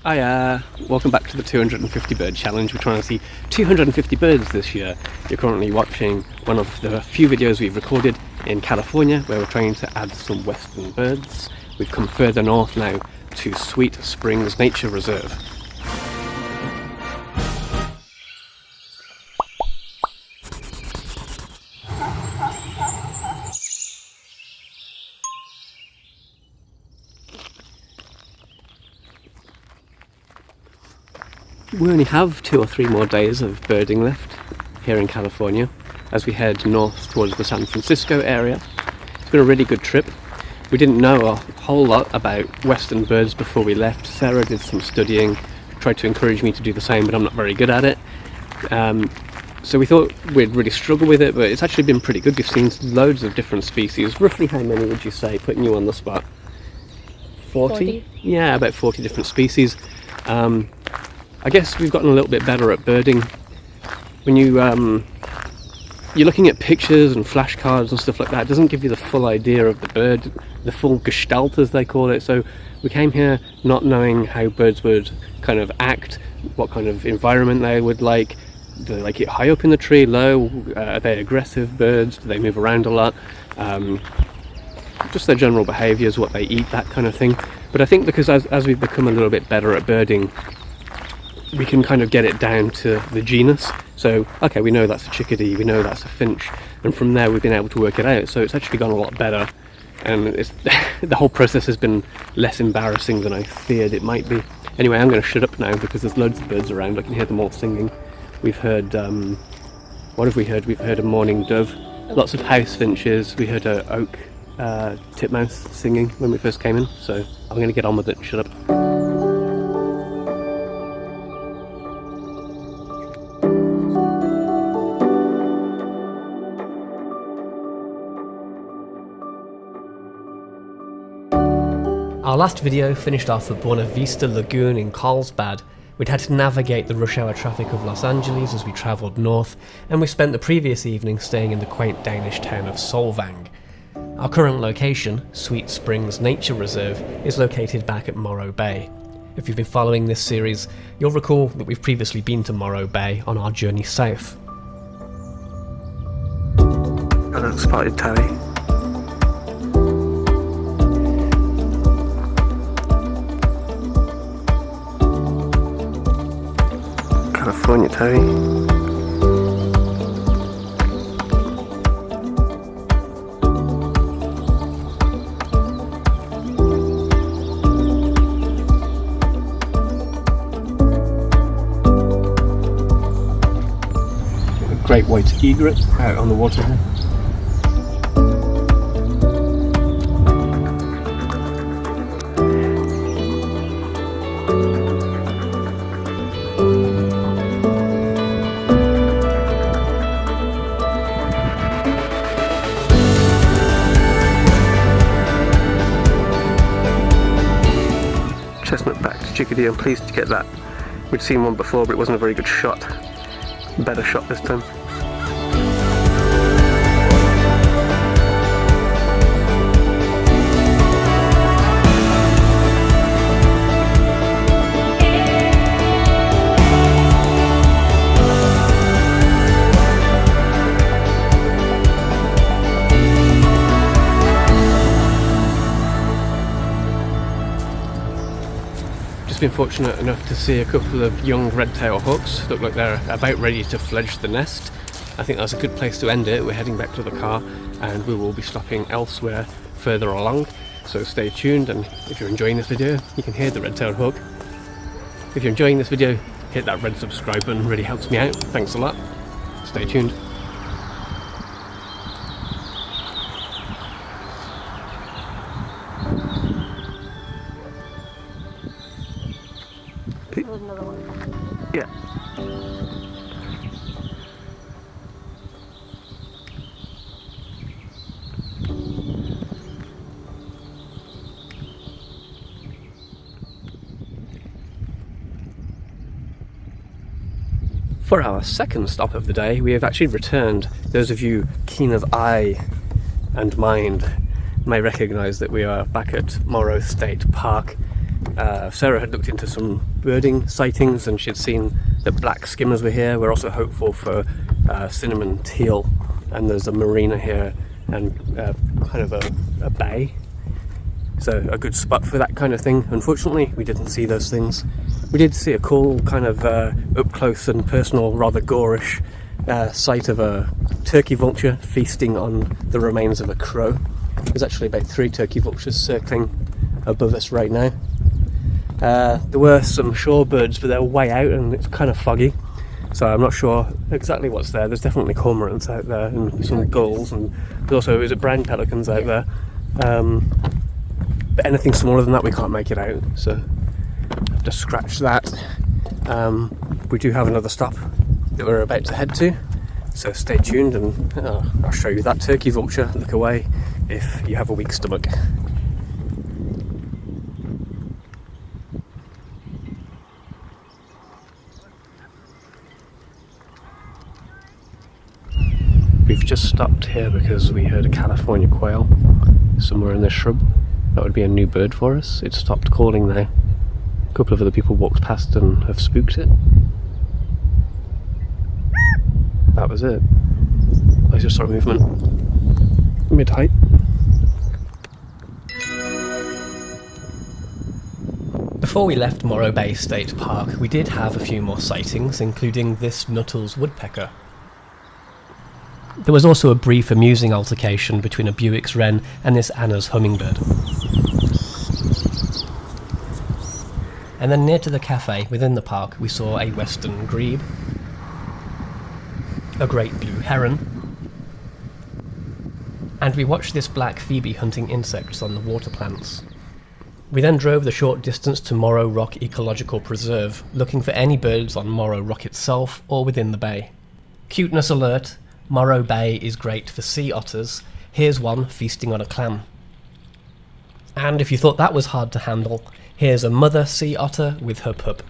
Hi, welcome back to the 250 bird challenge. We're trying to see 250 birds this year. You're currently watching one of the few videos we've recorded in California where we're trying to add some western birds. We've come further north now to Sweet Springs Nature Reserve. We only have 2 or 3 more days of birding left here in California as we head north towards the San Francisco area. It's been a really good trip. We didn't know a whole lot about western birds before we left. Sara did some studying, tried to encourage me to do the same, but I'm not very good at it. So we thought we'd really struggle with it, but it's actually been pretty good. We've seen loads of different species. Roughly how many would you say, putting you on the spot? 40? Yeah, about 40 different species. I guess we've gotten a little bit better at birding. When you're looking at pictures and flashcards and stuff like that, it doesn't give you the full idea of the bird, the full gestalt as they call it. So we came here not knowing how birds would kind of act, what kind of environment they would like. Do they like it high up in the tree, low? Are they aggressive birds? Do they move around a lot? Just their general behaviours, what they eat, that kind of thing. But I think because as we've become a little bit better at birding, we can kind of get it down to the genus. So, okay, we know that's a chickadee, we know that's a finch, and from there we've been able to work it out. So it's actually gone a lot better, and it's the whole process has been less embarrassing than I feared it might be. Anyway, I'm going to shut up now because there's loads of birds around. I can hear them all singing. We've heard, what have we heard? We've heard a mourning dove, lots of house finches. We heard a oak titmouse singing when we first came in. So I'm going to get on with it. Shut up. Our last video finished off at Buena Vista Lagoon in Carlsbad. We'd had to navigate the rush hour traffic of Los Angeles as we travelled north, and we spent the previous evening staying in the quaint Danish town of Solvang. Our current location, Sweet Springs Nature Reserve, is located back at Morro Bay. If you've been following this series, you'll recall that we've previously been to Morro Bay on our journey south. Got a spotted tabby. California tabby. Great white egret out on the water here. Chestnut-backed Chickadee, I'm pleased to get that. We'd seen one before, but it wasn't a very good shot. Better shot this time. Been fortunate enough to see a couple of young red-tailed hawks. Look like they're about ready to fledge the nest. I think that's a good place to end it. We're heading back to the car and we will be stopping elsewhere further along, so stay tuned. And if you're enjoying this video, you can hear the red-tailed hawk. If you're enjoying this video, hit that red subscribe button, really helps me out. Thanks a lot. Stay tuned. There's another one. Yeah. For our second stop of the day, we have actually returned. Those of you keen of eye and mind may recognise that we are back at Morro State Park. Sara had looked into some birding sightings and she'd seen that black skimmers were here. We're also hopeful for cinnamon teal, and there's a marina here and kind of a bay, so a good spot for that kind of thing. Unfortunately, we didn't see those things. We did see a cool kind of up close and personal, rather gorish sight of a turkey vulture feasting on the remains of a crow. There's actually about 3 turkey vultures circling above us right now. There were some shorebirds, but they're way out and it's kind of foggy, so I'm not sure exactly what's there. There's definitely cormorants out there and some gulls, and there's also brown pelicans out there. But anything smaller than that we can't make it out, so I have to scratch that. We do have another stop that we're about to head to, so stay tuned and I'll show you that turkey vulture. Look away if you have a weak stomach. We've just stopped here because we heard a California quail somewhere in this shrub. That would be a new bird for us. It stopped calling now. A couple of other people walked past and have spooked it. That was it. I just saw a movement mid-height. Before we left Morro Bay State Park, we did have a few more sightings, including this Nuttall's woodpecker. There was also a brief amusing altercation between a Buick's wren and this Anna's hummingbird. And then near to the cafe within the park we saw a western grebe, a great blue heron, and we watched this black Phoebe hunting insects on the water plants. We then drove the short distance to Morro Rock Ecological Preserve, looking for any birds on Morro Rock itself or within the bay. Cuteness alert! Morro Bay is great for sea otters. Here's one feasting on a clam. And if you thought that was hard to handle, here's a mother sea otter with her pup.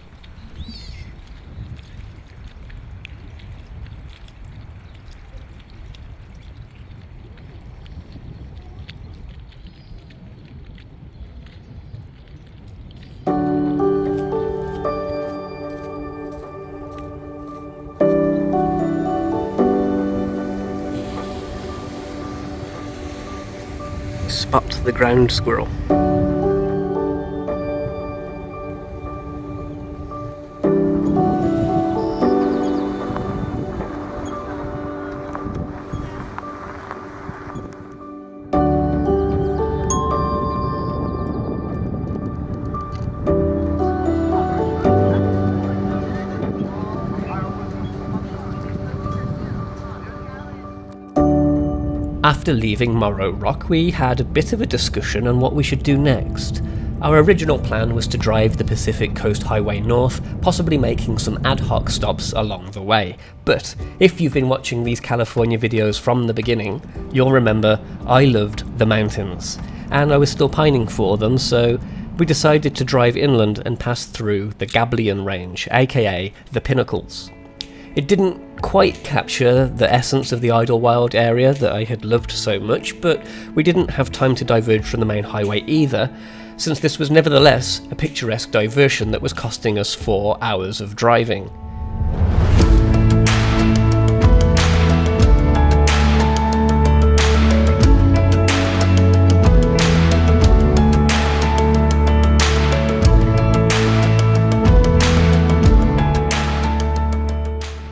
Spot the ground squirrel. After leaving Morro Rock, we had a bit of a discussion on what we should do next. Our original plan was to drive the Pacific Coast Highway north, possibly making some ad hoc stops along the way. But if you've been watching these California videos from the beginning, you'll remember I loved the mountains, and I was still pining for them, so we decided to drive inland and pass through the Gablian Range, aka the Pinnacles. It didn't quite capture the essence of the Idlewild area that I had loved so much, but we didn't have time to diverge from the main highway either, since this was nevertheless a picturesque diversion that was costing us 4 hours of driving.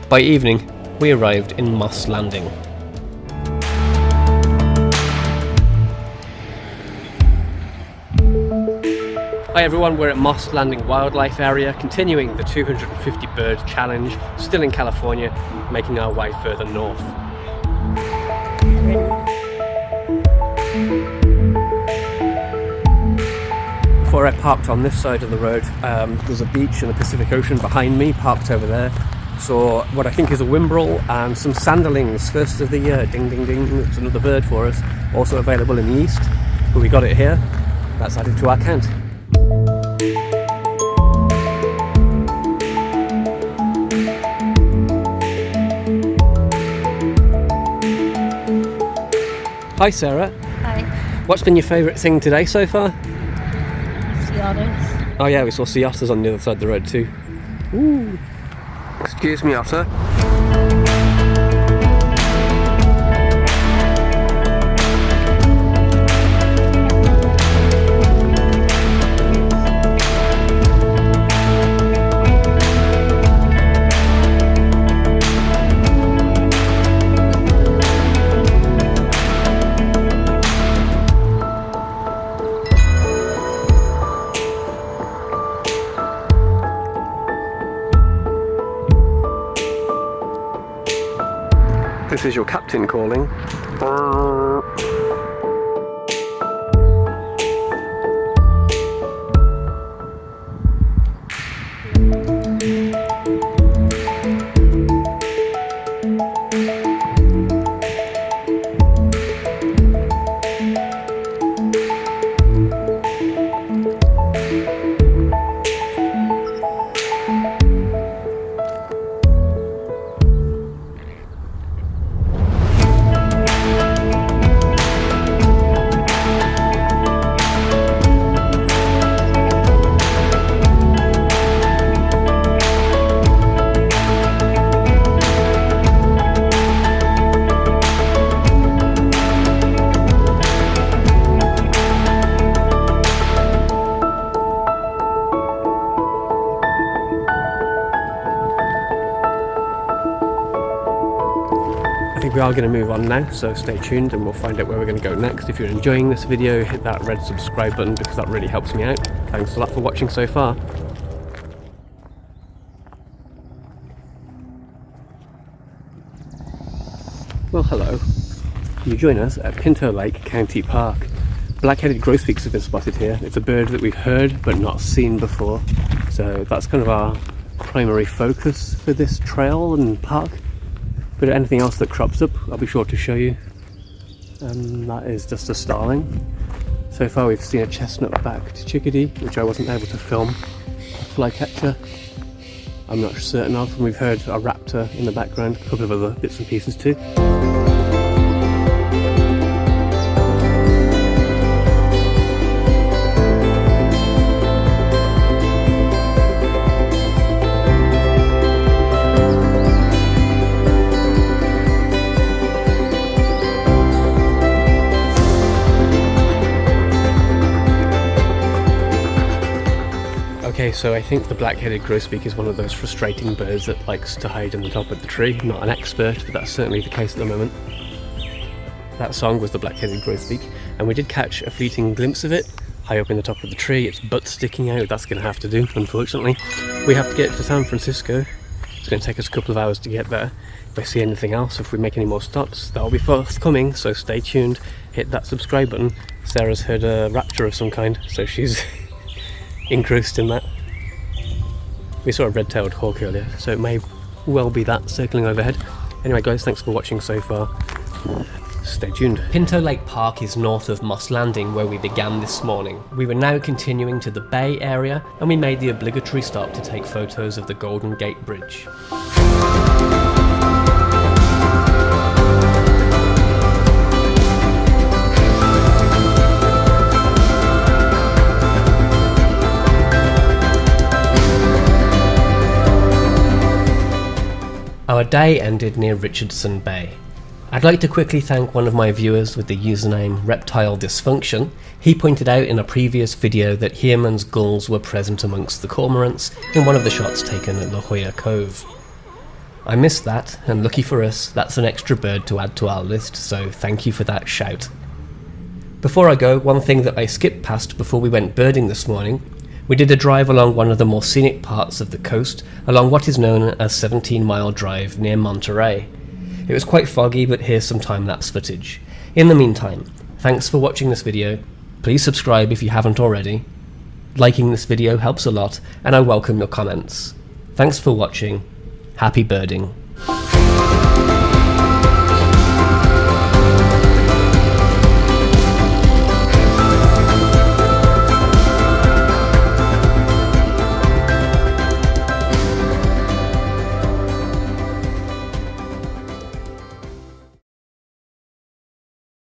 By evening, we arrived in Moss Landing. Hi everyone, we're at Moss Landing Wildlife Area, continuing the 250 bird challenge, still in California, making our way further north. Before I parked on this side of the road, there's a beach and the Pacific Ocean behind me, parked over there. Saw what I think is a whimbrel and some sanderlings, first of the year. Ding ding ding, it's another bird for us, also available in the east, but we got it here. That's added to our count. Hi Sarah. Hi. What's been your favourite thing today so far? Sea otters. Oh yeah, we saw sea otters on the other side of the road too. Ooh. Excuse me, Otter. This is your captain calling. We are going to move on now, so stay tuned and we'll find out where we're going to go next. If you're enjoying this video, hit that red subscribe button because that really helps me out. Thanks a lot for watching so far. Well, hello. You join us at Pinto Lake County Park. Black-headed grosbeaks have been spotted here. It's a bird that we've heard but not seen before, so that's kind of our primary focus for this trail and park. But anything else that crops up, I'll be sure to show you. That is just a starling. So far we've seen a chestnut-backed chickadee, which I wasn't able to film. A flycatcher, I'm not certain of. And we've heard a raptor in the background, a couple of other bits and pieces too. Okay, so I think the black-headed grosbeak is one of those frustrating birds that likes to hide in the top of the tree. Not an expert, but that's certainly the case at the moment. That song was the black-headed grosbeak, and we did catch a fleeting glimpse of it high up in the top of the tree. Its butt sticking out. That's going to have to do, unfortunately. We have to get to San Francisco. It's going to take us a couple of hours to get there. If I see anything else, if we make any more stops, that'll be forthcoming, so stay tuned. Hit that subscribe button. Sarah's heard a raptor of some kind, so she's engrossed in that. We saw a red-tailed hawk earlier, so it may well be that circling overhead. Anyway guys, thanks for watching so far. Stay tuned. Pinto Lake Park is north of Moss Landing, where we began this morning. We were now continuing to the Bay area, and we made the obligatory stop to take photos of the Golden Gate Bridge. Our day ended near Richardson Bay. I'd like to quickly thank one of my viewers with the username Reptile Dysfunction. He pointed out in a previous video that Heermann's gulls were present amongst the cormorants in one of the shots taken at La Jolla Cove. I missed that, and lucky for us, that's an extra bird to add to our list, so thank you for that shout. Before I go, one thing that I skipped past before we went birding this morning. We did a drive along one of the more scenic parts of the coast, along what is known as 17-mile drive near Monterey. It was quite foggy, but here's some time-lapse footage. In the meantime, thanks for watching this video. Please subscribe if you haven't already. Liking this video helps a lot, and I welcome your comments. Thanks for watching. Happy birding.